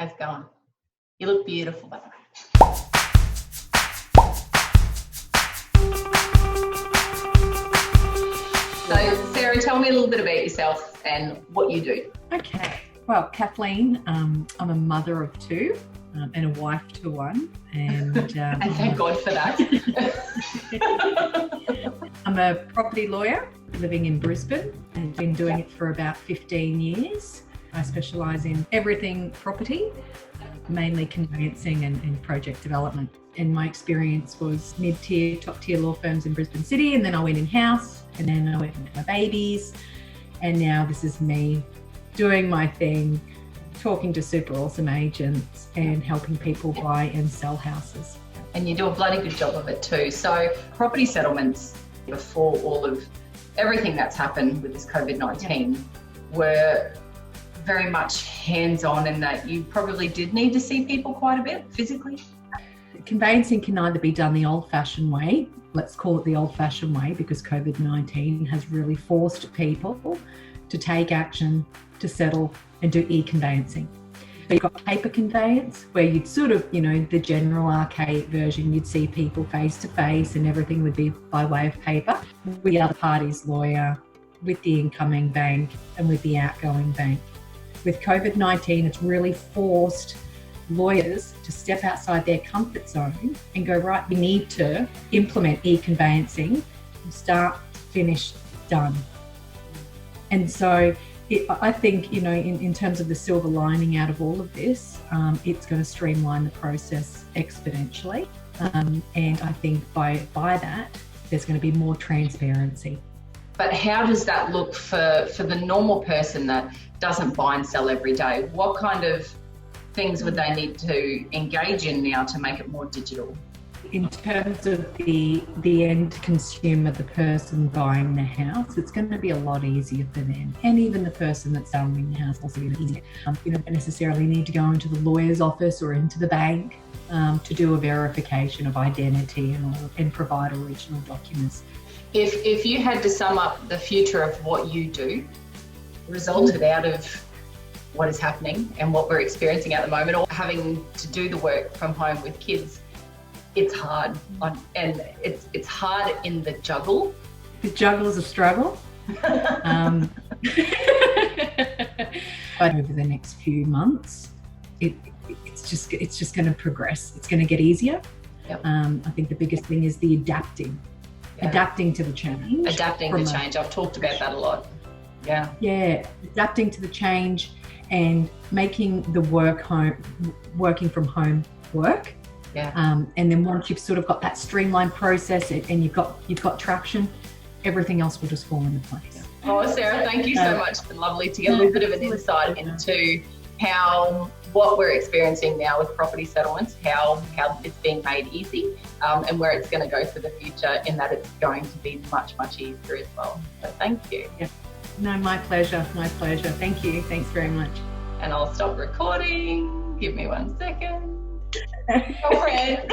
How's it going? You look beautiful, by the way. So, Sarah, tell me a little bit about yourself and what you do. Okay. Well, Kathleen, I'm a mother of two and a wife to one. And thank God for that. I'm a property lawyer living in Brisbane and been doing it for about 15 years. I specialise in everything property, mainly conveyancing and project development. And my experience was mid-tier, top-tier law firms in Brisbane City, and then I went in-house, and then I went into my babies, and now this is me doing my thing, talking to super awesome agents and helping people buy and sell houses. And you do a bloody good job of it too. So property settlements, before all of everything that's happened with this COVID-19, were very much hands-on, in that you probably did need to see people quite a bit physically. Conveyancing can either be done the old-fashioned way, let's call it the old-fashioned way, because COVID-19 has really forced people to take action, to settle and do e-conveyancing. But you've got paper conveyance, where you'd sort of, the general archaic version, you'd see people face to face and everything would be by way of paper, with the other party's lawyer, with the incoming bank and with the outgoing bank. With COVID-19, it's really forced lawyers to step outside their comfort zone and go, right, we need to implement e-conveyancing from start, finish, done. And so I think, in terms of the silver lining out of all of this, it's going to streamline the process exponentially. And I think by that, there's going to be more transparency. But how does that look for the normal person that doesn't buy and sell every day? What kind of things would they need to engage in now to make it more digital? In terms of the end consumer, the person buying the house, it's going to be a lot easier for them. And even the person that's selling the house also easier. You don't necessarily need to go into the lawyer's office or into the bank to do a verification of identity and provide original documents. If you had to sum up the future of what you do, resulted out of what is happening and what we're experiencing at the moment, or having to do the work from home with kids, it's hard. And it's hard in the juggle. The juggle is a struggle. But over the next few months, it's just going to progress. It's going to get easier. Yep. I think the biggest thing is the adapting. Yeah. Adapting to the change. Adapting to change. I've talked about that a lot. Yeah. Yeah. Adapting to the change and making the working from home work. Yeah. And then once you've sort of got that streamlined process and you've got traction, everything else will just fall into place. Oh, Sarah, thank you so much. It's been lovely to get a little bit of an insight into what we're experiencing now with property settlements, how it's being made easy, and where it's going to go for the future, in that it's going to be much, much easier as well. So thank you. Yeah. No, my pleasure. My pleasure. Thank you. Thanks very much. And I'll stop recording. Give me 1 second. Girlfriend.